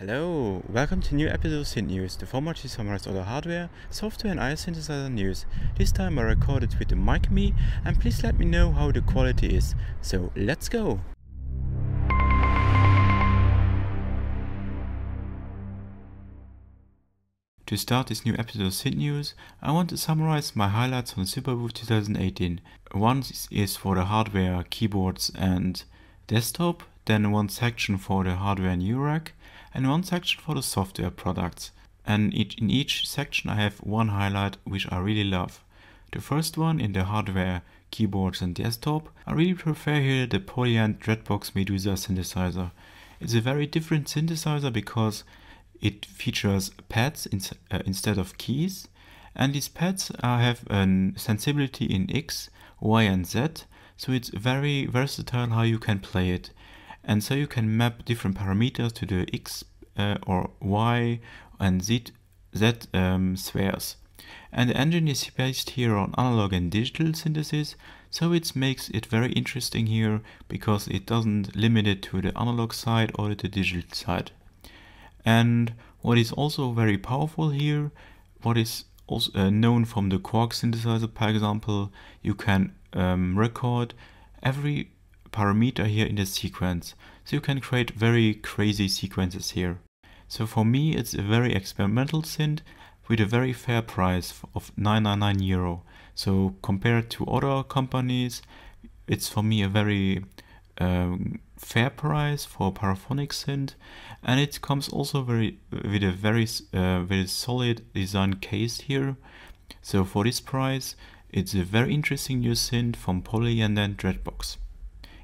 Hello, welcome to a new episode of SYNTH News, the format to summarize all the hardware, software and iOS synthesizer news. This time I recorded with the mic me, and please let me know how the quality is. So let's go! To start this new episode of SYNTH News, I want to summarize my highlights on Superbooth 2018. One is for the hardware, keyboards and desktop, then one section for the hardware and URAC, and one section for the software products. And in each section I have one highlight which I really love. The first one in the hardware, keyboards and desktop, I really prefer here the Poignant Red Box Medusa synthesizer. It's a very different synthesizer because it features pads instead of keys, and these pads have a sensibility in X, Y and Z, so it's very versatile how you can play it. And so you can map different parameters to the X or Y and Z spheres. And the engine is based here on analog and digital synthesis, so it makes it very interesting here because it doesn't limit it to the analog side or the digital side. And what is also very powerful here, what is also known from the Quark synthesizer, for example, you can record every parameter here in the sequence. So you can create very crazy sequences here. So for me it's a very experimental synth with a very fair price of €999. So compared to other companies, it's for me a very fair price for paraphonic synth, and it comes also with a very solid design case here. So for this price, it's a very interesting new synth from Poignant Red Box.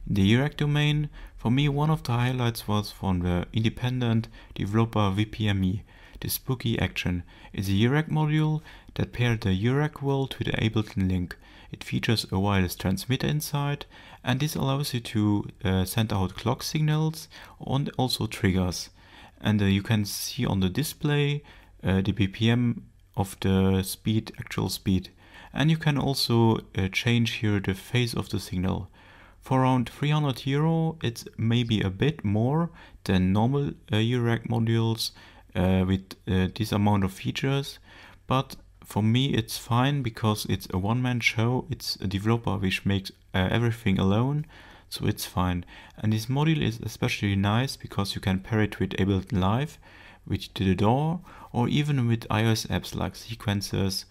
In the URAC domain, for me one of the highlights was from the independent developer VPME, the Spooky Action. It's a URAC module that paired the URAC world to the Ableton link. It features a wireless transmitter inside, and this allows you to send out clock signals and also triggers. And you can see on the display the BPM of the speed, actual speed. And you can also change here the phase of the signal. For around €300, it's maybe a bit more than normal URAC modules with this amount of features, but for me it's fine because it's a one-man show. It's a developer which makes everything alone, so it's fine. And this module is especially nice because you can pair it with Ableton Live, with the DAW, or even with iOS apps like sequencers,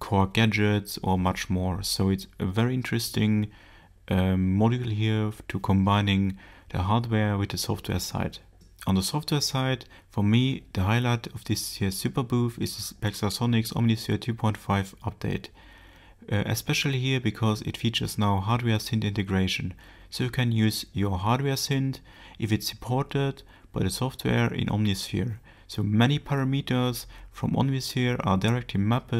core gadgets or much more. So it's a very interesting module here to combining the hardware with the software side. On the software side, for me, the highlight of this year's Superbooth is Pexasonics Omnisphere 2.5 update. Especially here because it features now hardware synth integration. So you can use your hardware synth if it's supported by the software in Omnisphere. So many parameters from Omnisphere are directly mapped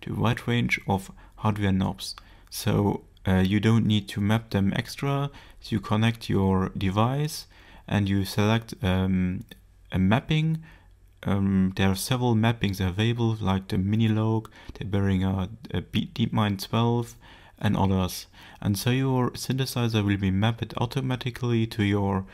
to a wide range of hardware knobs. So you don't need to map them extra. So you connect your device and you select a mapping. There are several mappings available, like the Minilog, the Behringer DeepMind 12 and others. And so your synthesizer will be mapped automatically to your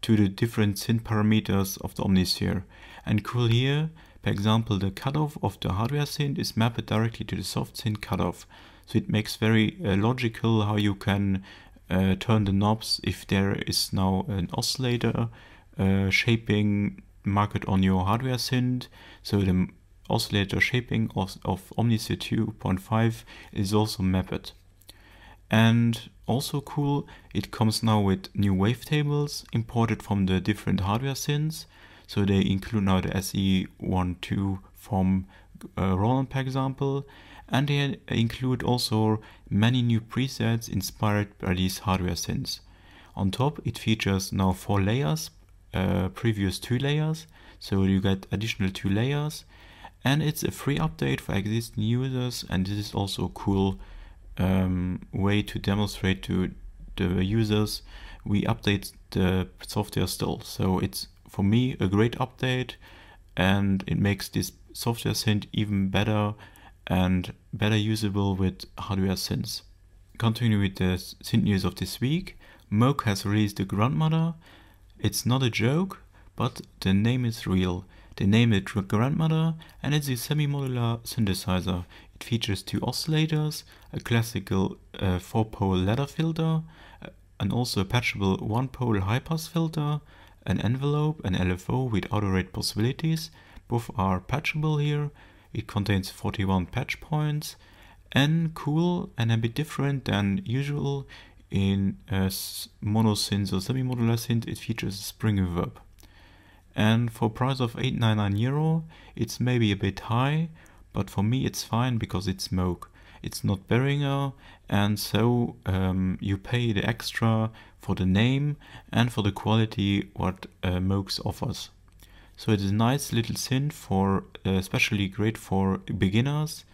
to the different synth parameters of the Omnisphere. And cool here, for example, the cutoff of the hardware synth is mapped directly to the soft synth cutoff. So it makes very logical how you can turn the knobs if there is now an oscillator shaping marked on your hardware synth. So the oscillator shaping of Omnisphere 2.5 is also mapped. And also cool, it comes now with new wavetables imported from the different hardware synths. So they include now the SE12 from Roland, for example, and they include also many new presets inspired by these hardware synths. On top, it features now 4 layers, previous 2 layers, so you get additional 2 layers, and it's a free update for existing users, and this is also a cool way to demonstrate to the users we update the software still. So it's for me a great update, and it makes this software synth even better and better usable with hardware synths. Continuing with the synth news of this week, Moog has released the Recurrent Mother. It's not a joke, but the name is real. They name it Recurrent Mother, and it's a semi-modular synthesizer. It features 2 oscillators, a classical 4-pole ladder filter, and also a patchable 1-pole high-pass filter, an envelope, an LFO with auto rate possibilities. Both are patchable here. It contains 41 patch points, and cool and a bit different than usual in mono synth or semi-modular synth, it features a spring reverb. And for a price of €899, it's maybe a bit high, but for me it's fine because it's Moog. It's not Behringer, and so you pay the extra for the name and for the quality what Moog offers. So it's a nice little synth for especially great for beginners,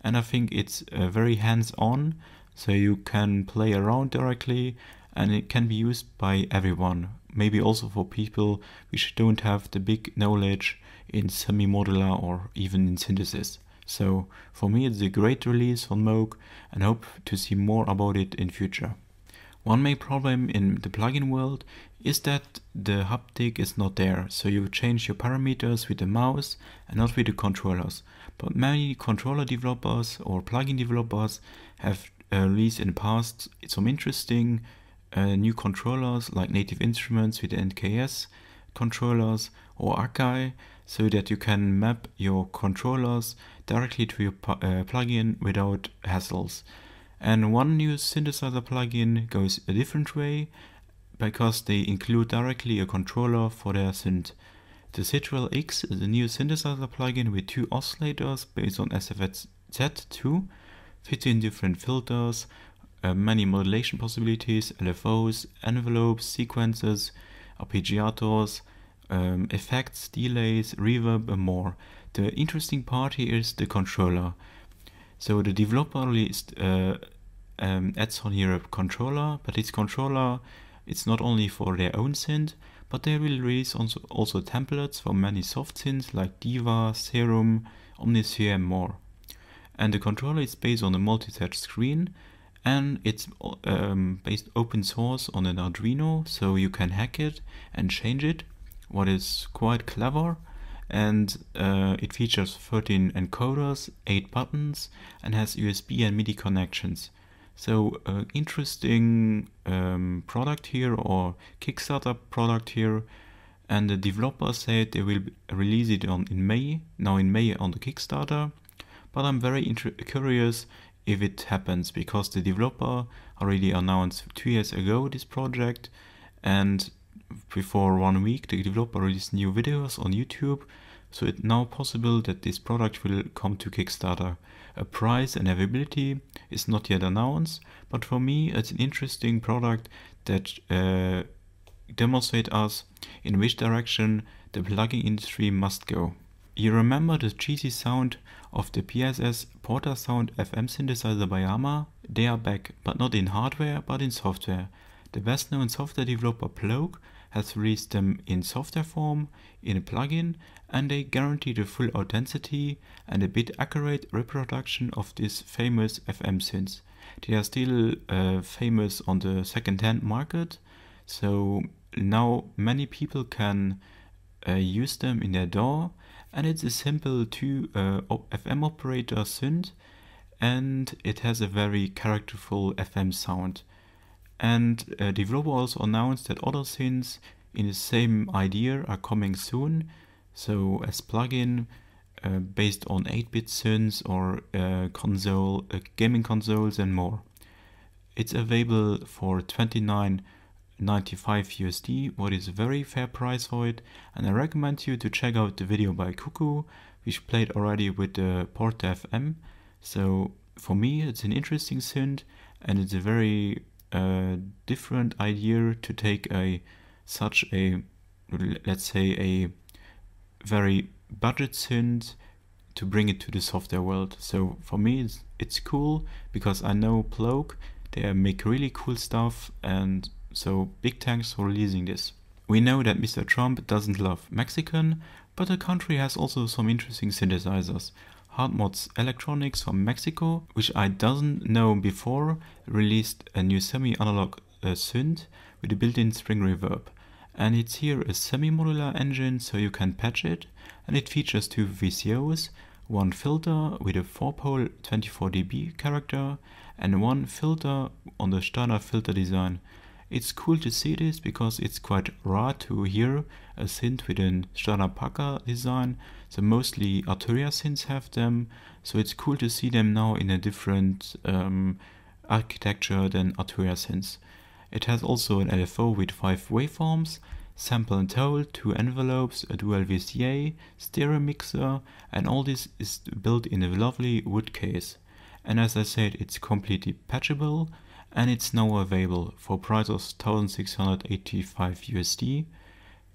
and I think it's very hands-on, so you can play around directly and it can be used by everyone. Maybe also for people which don't have the big knowledge in semi-modular or even in synthesis. So for me it's a great release on Moog and hope to see more about it in future. One main problem in the plugin world is that the haptic is not there, so you change your parameters with the mouse and not with the controllers. But many controller developers or plugin developers have released in the past some interesting new controllers like Native Instruments with the NKS controllers or Akai, so that you can map your controllers directly to your plugin without hassles. And one new synthesizer plugin goes a different way because they include directly a controller for their synth. The Citrel X is a new synthesizer plugin with 2 oscillators based on SFZ2, 15 different filters, many modulation possibilities, LFOs, envelopes, sequences, arpeggiators, effects, delays, reverb, and more. The interesting part here is the controller. So the developer released adds on here a controller, but this controller it's not only for their own synth, but they will release also templates for many soft synths like Diva, Serum, Omnisphere, and more. And the controller is based on a multi-touch screen, and it's based open source on an Arduino, so you can hack it and change it, what is quite clever. And it features 13 encoders, 8 buttons, and has USB and MIDI connections. So interesting product here, or Kickstarter product here, and the developer said they will release it in May on the Kickstarter. But I'm very curious if it happens, because the developer already announced 2 years ago this project, and before 1 week the developer released new videos on YouTube, so it's now possible that this product will come to Kickstarter. A price and availability is not yet announced, but for me it's an interesting product that demonstrates us in which direction the plugin industry must go. You remember the cheesy sound of the PSS Portasound FM synthesizer by Yamaha? They are back, but not in hardware but in software. The best known software developer Ploke has released them in software form, in a plugin, and they guarantee the full authenticity and a bit accurate reproduction of this famous FM synths. They are still famous on the second-hand market, so now many people can use them in their DAW, and it's a simple 2 FM operator synth, and it has a very characterful FM sound. And the developer also announced that other synths in the same idea are coming soon, so as plugin based on 8-bit synths or gaming consoles and more. It's available for $29.95 USD, what is a very fair price for it, and I recommend you to check out the video by Cuckoo, which played already with the Porta FM. So for me it's an interesting synth, and it's a very different idea to take such a, let's say, a very budget synth to bring it to the software world. So for me it's cool because I know Ploke, they make really cool stuff, and so big thanks for releasing this. We know that Mr. Trump doesn't love Mexican, but the country has also some interesting synthesizers. Hardmods Electronics from Mexico, which I doesn't know before, released a new semi-analog synth with a built-in spring reverb. And it's here a semi-modular engine, so you can patch it, and it features 2 VCOs, 1 filter with a 4-pole 24 dB character, and 1 filter on the standard filter design. It's cool to see this because it's quite rare to hear a synth with a standard Packer design, so mostly Arturia synths have them, so it's cool to see them now in a different architecture than Arturia synths. It has also an LFO with 5 waveforms, sample and hold, 2 envelopes, a dual VCA, stereo mixer, and all this is built in a lovely wood case. And as I said, it's completely patchable, and it's now available for price of $1,685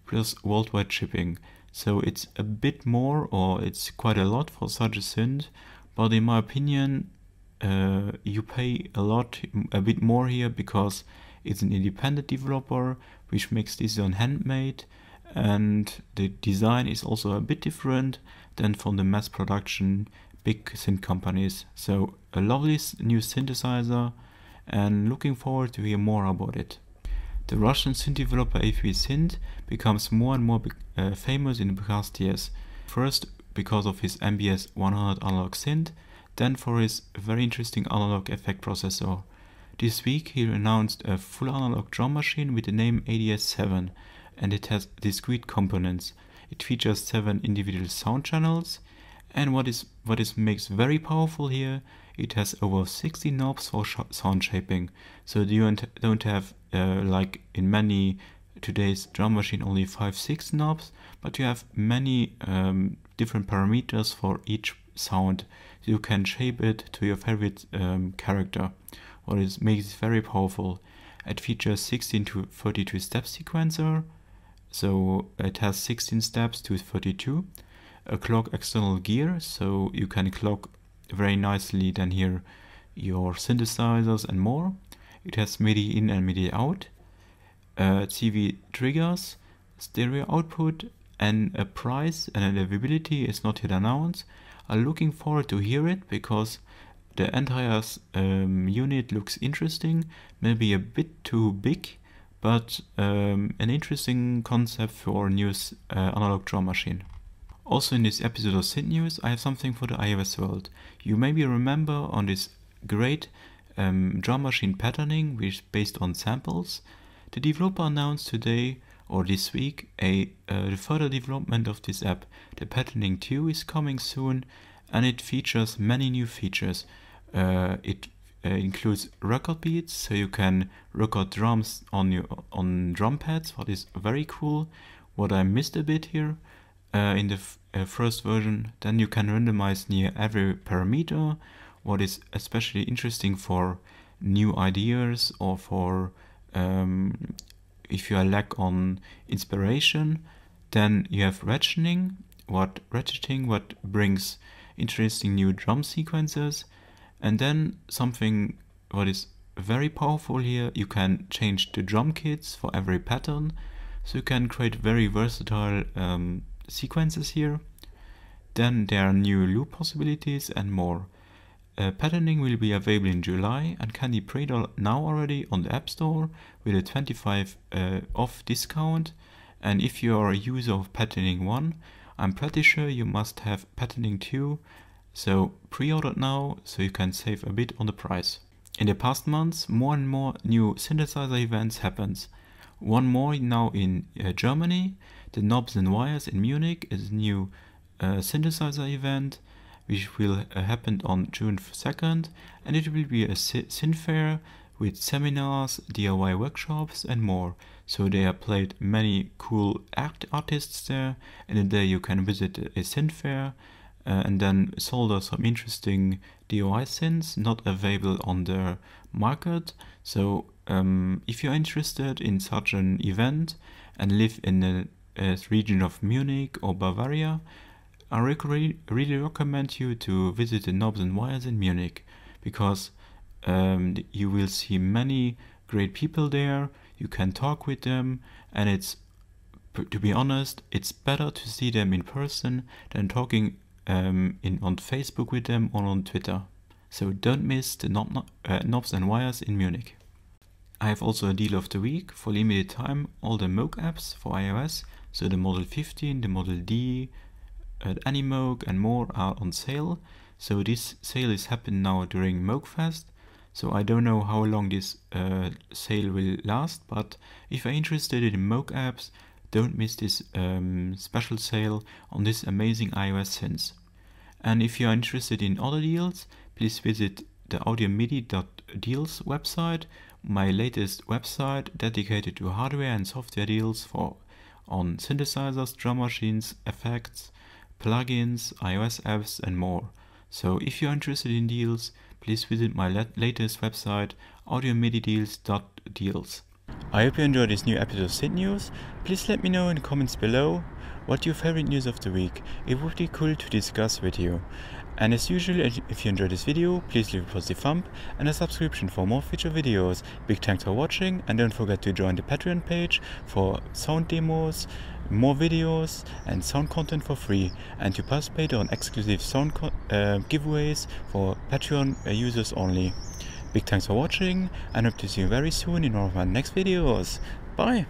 plus worldwide shipping. So it's a bit more, or it's quite a lot for such a synth, but in my opinion you pay a bit more here because it's an independent developer which makes this on handmade, and the design is also a bit different than from the mass production big synth companies. So a lovely new synthesizer, and looking forward to hear more about it. The Russian synth developer AV Synth becomes more and more famous in the past years. First because of his MBS 100 analog synth, then for his very interesting analog effect processor. This week he announced a full analog drum machine with the name ADS7, and it has discrete components. It features 7 individual sound channels, and what makes very powerful here, it has over 60 knobs for sound shaping. So you don't have like in many today's drum machine only 5-6 knobs, but you have many different parameters for each sound. So you can shape it to your favorite character, what makes it very powerful. It features 16 to 32 step sequencer, so it has 16 steps to 32. A clock external gear, so you can clock very nicely then here your synthesizers and more. It has MIDI in and MIDI out, TV triggers, stereo output, and a price and availability is not yet announced. I'm looking forward to hear it because the entire unit looks interesting, maybe a bit too big, but an interesting concept for a new analog drum machine. Also in this episode of Synth News, I have something for the iOS world. You maybe remember on this great drum machine patterning, which is based on samples. The developer announced today or this week the further development of this app. The patterning 2 is coming soon, and it features many new features. It includes record beats, so you can record drums on drum pads, what is very cool. What I missed a bit here in the first version, then you can randomize near every parameter, what is especially interesting for new ideas or for if you are lack on inspiration. Then you have ratcheting, what brings interesting new drum sequences. And then something what is very powerful here, you can change the drum kits for every pattern, so you can create very versatile sequences here. Then there are new loop possibilities and more. Patterning will be available in July and can be pre-ordered now already on the App Store with a 25 off discount. And if you are a user of Patterning 1, I'm pretty sure you must have Patterning 2, so pre-order now so you can save a bit on the price. In the past months, more and more new synthesizer events happens. One more now in Germany. The Knobs and Wires in Munich is a new synthesizer event, which will happen on June 2nd, and it will be a synth fair with seminars, DIY workshops and more. So they have played many cool artists there, and in there you can visit a synth fair and then solder some interesting DIY synths not available on their market. So if you're interested in such an event and live in the region of Munich or Bavaria, I really recommend you to visit the Knobs and Wires in Munich, because you will see many great people there, you can talk with them, and to be honest, it's better to see them in person than talking on Facebook with them or on Twitter. So don't miss the knobs and wires in Munich. I have also a deal of the week. For limited time, all the Moog apps for iOS, so the Model 15, the Model D, Animoog and more are on sale. So this sale is happening now during Moogfest. So I don't know how long this sale will last, but if you're interested in Moog apps, don't miss this special sale on this amazing iOS synths. And if you are interested in other deals, please visit the audiomidi.deals website, my latest website dedicated to hardware and software deals on synthesizers, drum machines, effects, plugins, iOS apps and more. So if you are interested in deals, please visit my latest website, audiomidideals.deals. I hope you enjoyed this new episode of Synth News. Please let me know in the comments below what your favorite news of the week. It would be cool to discuss with you. And as usual, if you enjoyed this video, please leave a positive thumb and a subscription for more future videos. Big thanks for watching, and don't forget to join the Patreon page for sound demos, more videos and sound content for free, and to participate on exclusive sound giveaways for Patreon users only. Big thanks for watching, and hope to see you very soon in one of my next videos. Bye!